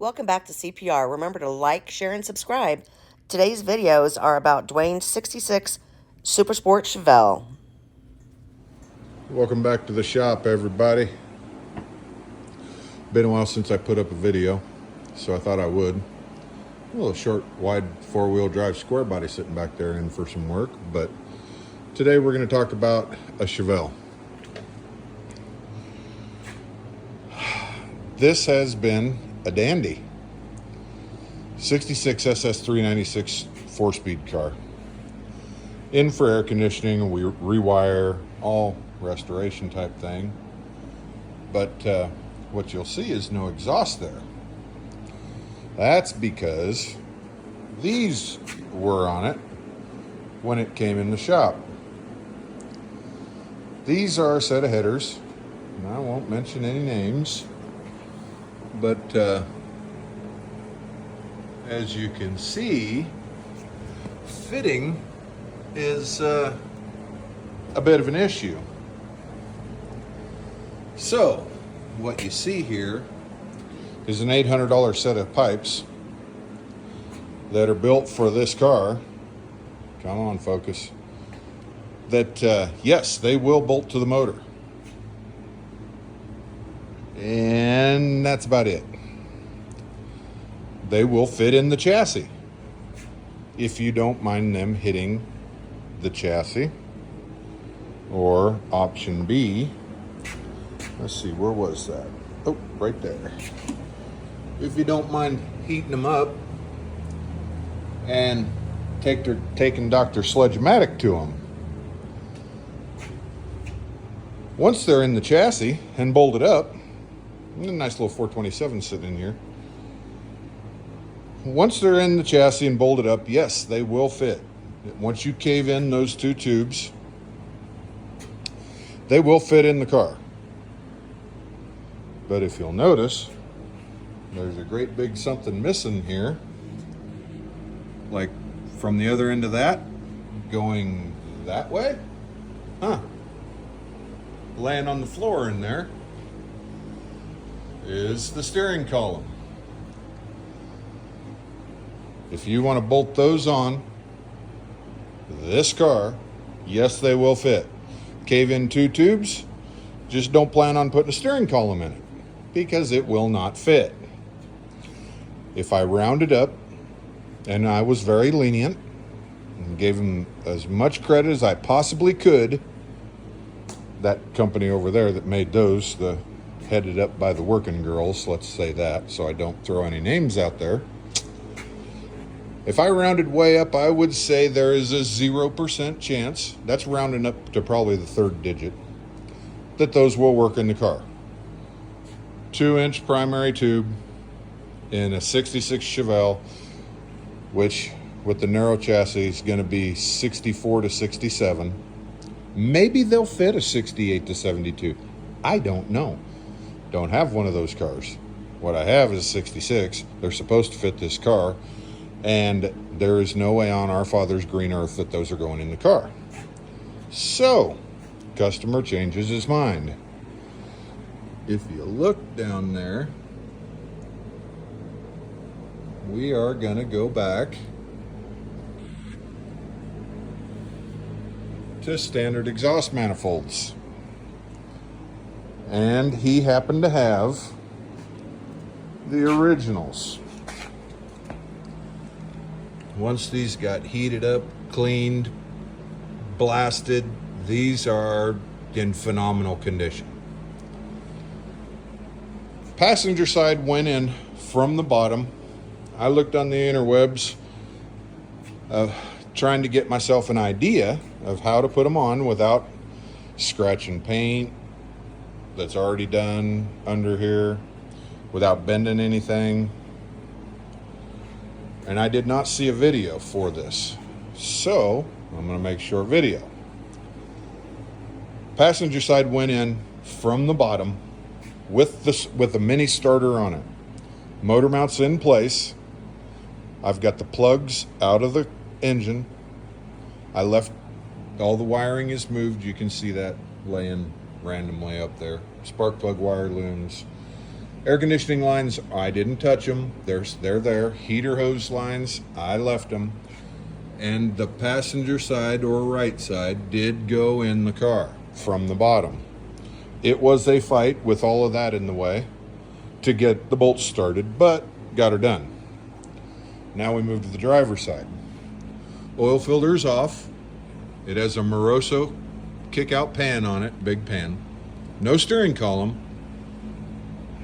Welcome back to CPR. Remember to like, share, and subscribe. Today's videos are about Dwayne's 66 Super Sport Chevelle. Welcome back to the shop, everybody. Been a while since I put up a video, so I thought I would. A little short, wide four-wheel drive square body sitting back there in for some work, but today we're going to talk about a Chevelle. This has been a dandy. 66 SS396 four-speed car. In for air conditioning, we rewire, all restoration type thing. But what you'll see is no exhaust there. That's because these were on it when it came in the shop. These are a set of headers, and I won't mention any names, but as you can see, fitting is a bit of an issue. So what you see here is an $800 set of pipes that are built for this car. Come on, focus. That yes, they will bolt to the motor, and that's about it. They will fit in the chassis if you don't mind them hitting the chassis. Or option B, let's see, where was that? Oh, right there. If you don't mind heating them up and taking Dr. Sledge-O-Matic to them. Once they're in the chassis and bolted up, a nice little 427 sitting in here. Once they're in the chassis and bolted up, yes, they will fit. Once you cave in those two tubes, they will fit in the car. But if you'll notice, there's a great big something missing here. Like from the other end of that, going that way. Laying on the floor in there is the steering column. If you want to bolt those on this car, yes, they will fit. Cave in two tubes, just don't plan on putting a steering column in it because it will not fit. If I rounded up, and I was very lenient and gave them as much credit as I possibly could, that company over there that made those, headed up by the working girls, let's say that, so I don't throw any names out there. If I rounded way up, I would say there is a 0% chance, that's rounding up to probably the third digit, that those will work in the car. 2-inch primary tube in a 66 Chevelle, which with the narrow chassis is going to be 64 to 67. Maybe they'll fit a 68 to 72. I don't know. Don't have one of those cars. What I have is a 66. They're supposed to fit this car. And there is no way on our Father's green earth that those are going in the car. So, customer changes his mind. If you look down there, we are going to go back to standard exhaust manifolds. And he happened to have the originals. Once these got heated up, cleaned, blasted, these are in phenomenal condition. Passenger side went in from the bottom. I looked on the interwebs, trying to get myself an idea of how to put them on without scratching paint that's already done under here, without bending anything. And I did not see a video for this, so I'm going to make a short video. Passenger side went in from the bottom with the mini starter on it. Motor mounts in place. I've got the plugs out of the engine. I left all the wiring is moved. You can see that laying randomly up there. Spark plug wire looms. Air conditioning lines, I didn't touch them. They're there. Heater hose lines, I left them. And the passenger side or right side did go in the car from the bottom. It was a fight with all of that in the way to get the bolts started, but got her done. Now we move to the driver's side. Oil filter's off. It has a Moroso kick-out pan on it, big pan. No steering column.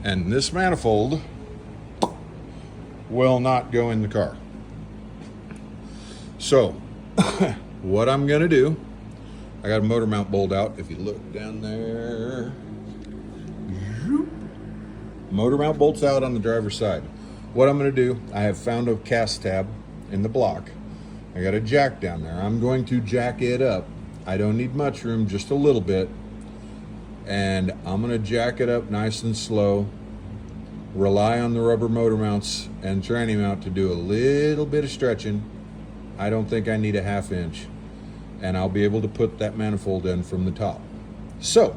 And this manifold will not go in the car. So, what I'm gonna do, I got a motor mount bolt out. If you look down there, motor mount bolts out on the driver's side. What I'm gonna do, I have found a cast tab in the block. I got a jack down there. I'm going to jack it up. I don't need much room, just a little bit. And I'm gonna jack it up nice and slow. Rely on the rubber motor mounts and tranny mount to do a little bit of stretching. I don't think I need a 1/2 inch. And I'll be able to put that manifold in from the top. So,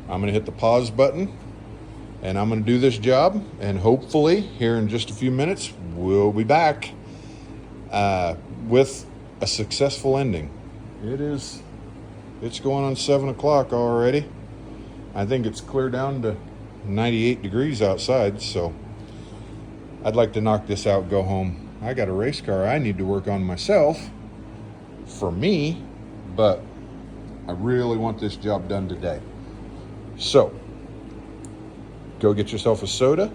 I'm gonna hit the pause button and I'm gonna do this job, and hopefully here in just a few minutes, we'll be back with a successful ending. It's going on 7 o'clock already. I think it's clear down to 98 degrees outside, so I'd like to knock this out, go home. I got a race car I need to work on myself for me, but I really want this job done today. So, go get yourself a soda,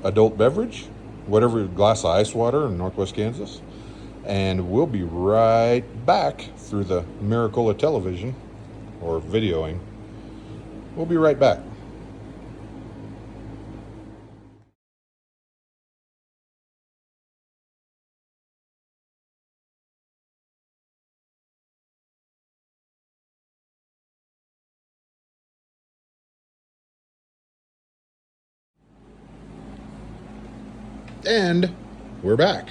adult beverage, whatever, glass of ice water in Northwest Kansas, and we'll be right back through the miracle of television or videoing. We'll be right back. And we're back.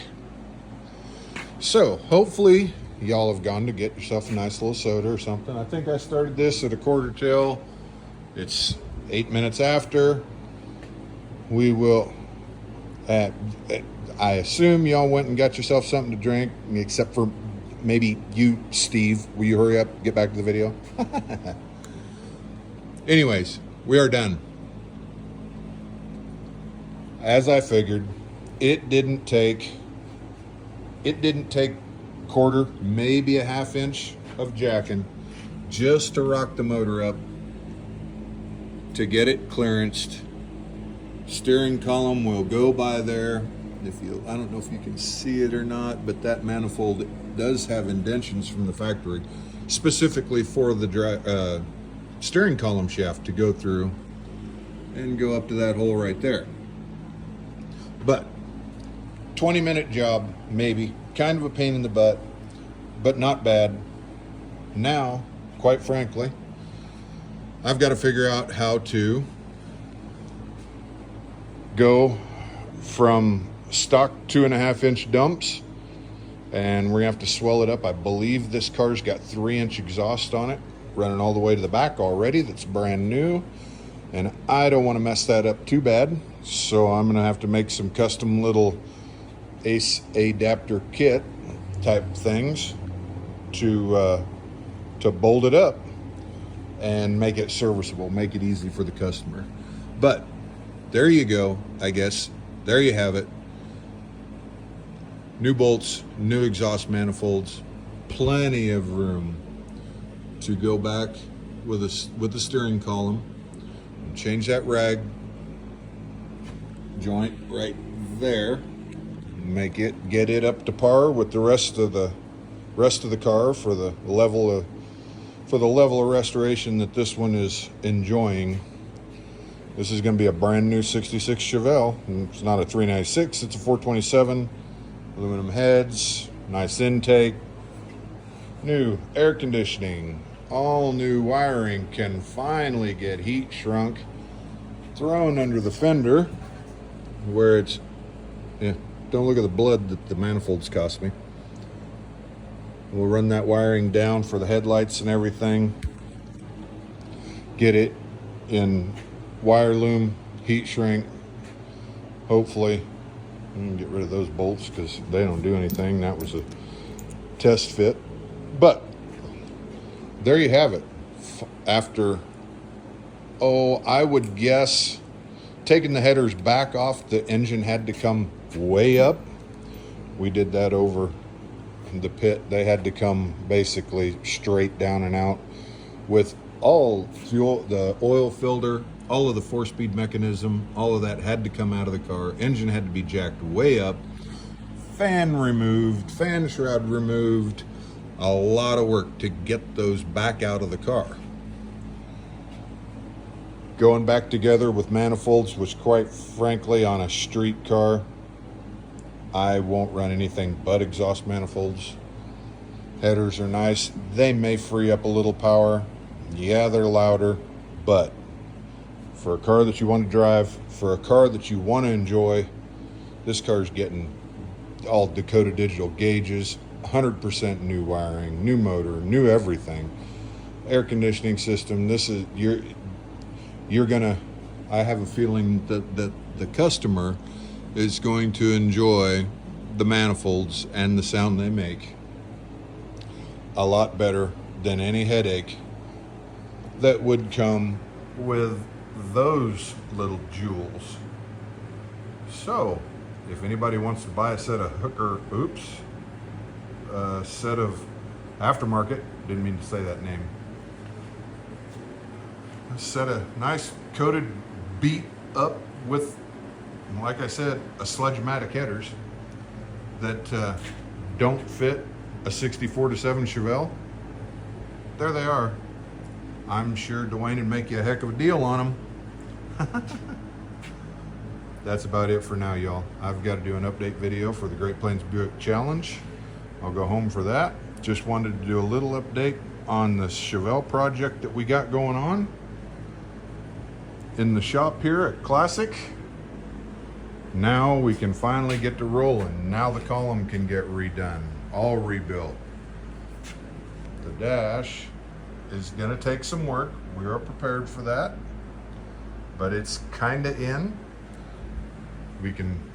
So hopefully y'all have gone to get yourself a nice little soda or something. I think I started this at a 1/4 till. It's 8 minutes after. We will, I assume y'all went and got yourself something to drink, except for maybe you, Steve. Will you hurry up, get back to the video? Anyways, we are done. As I figured, it didn't take 1/4, maybe a 1/2 inch of jacking just to rock the motor up to get it clearanced. Steering column will go by there. I don't know if you can see it or not, but that manifold does have indentions from the factory, specifically for the steering column shaft to go through and go up to that hole right there. But 20-minute job, maybe. Kind of a pain in the butt, but not bad. Now, quite frankly, I've got to figure out how to go from stock 2.5 inch dumps, and we're gonna have to swell it up. I believe this car's got 3-inch exhaust on it, running all the way to the back already. That's brand new, and I don't want to mess that up too bad. So I'm gonna have to make some custom little ACE adapter kit type things to bolt it up and make it serviceable, make it easy for the customer. But there you go, I guess. There you have it. New bolts, new exhaust manifolds, plenty of room to go back with the steering column and change that rag joint right there. Get it up to par with the rest of the car for the level of restoration that this one is enjoying. This is going to be a brand new 66 Chevelle. It's not a 396, it's a 427. Aluminum heads, nice intake, new air conditioning, all new wiring. Can finally get heat shrunk, thrown under the fender where it's, yeah, don't look at the blood that the manifolds cost me. We'll run that wiring down for the headlights and everything. Get it in wire loom, heat shrink. Hopefully, I'm gonna get rid of those bolts because they don't do anything. That was a test fit. But there you have it. After, oh, I would guess taking the headers back off, the engine had to come way up. We did that over the pit. They had to come basically straight down and out with all fuel, the oil filter, all of the 4-speed mechanism, all of that had to come out of the car. Engine had to be jacked way up, fan removed, fan shroud removed. A lot of work to get those back out of the car. Going back together with manifolds, which quite frankly on a street car, I won't run anything but exhaust manifolds. Headers are nice. They may free up a little power. Yeah, they're louder, but for a car that you want to drive, for a car that you want to enjoy, this car's getting all Dakota digital gauges, 100% new wiring, new motor, new everything, air conditioning system. This is you're gonna, I have a feeling that the customer is going to enjoy the manifolds and the sound they make a lot better than any headache that would come with those little jewels. So if anybody wants to buy a set of set of aftermarket, didn't mean to say that name, a set of nice coated, beat up with, like I said, a Sledge-matic headers that don't fit a 64-7 Chevelle, there they are. I'm sure Dwayne would make you a heck of a deal on them. That's about it for now, y'all. I've got to do an update video for the Great Plains Buick Challenge. I'll go home for that. Just wanted to do a little update on the Chevelle project that we got going on in the shop here at Classic. Now we can finally get to rolling. Now the column can get redone, all rebuilt. The dash is gonna take some work. We are prepared for that, but it's kinda in.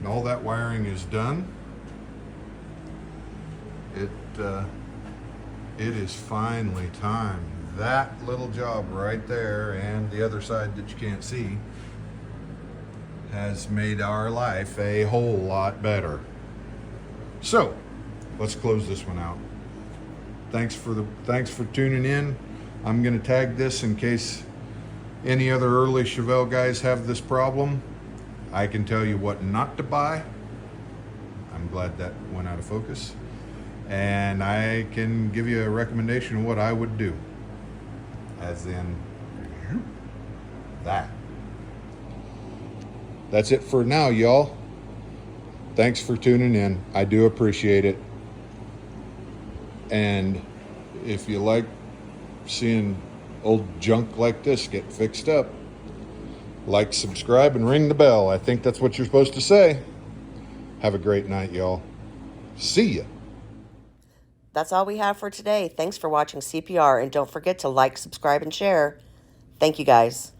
All that wiring is done. It is finally time. That little job right there and the other side that you can't see has made our life a whole lot better. So let's close this one out. Thanks for tuning in. I'm gonna tag this in case any other early Chevelle guys have this problem. I can tell you what not to buy. I'm glad that went out of focus. And I can give you a recommendation of what I would do. As in that. That's it for now, y'all. Thanks for tuning in. I do appreciate it. And if you like seeing old junk like this get fixed up, like, subscribe, and ring the bell. I think that's what you're supposed to say. Have a great night, y'all. See ya. That's all we have for today. Thanks for watching CPR, and don't forget to like, subscribe, and share. Thank you, guys.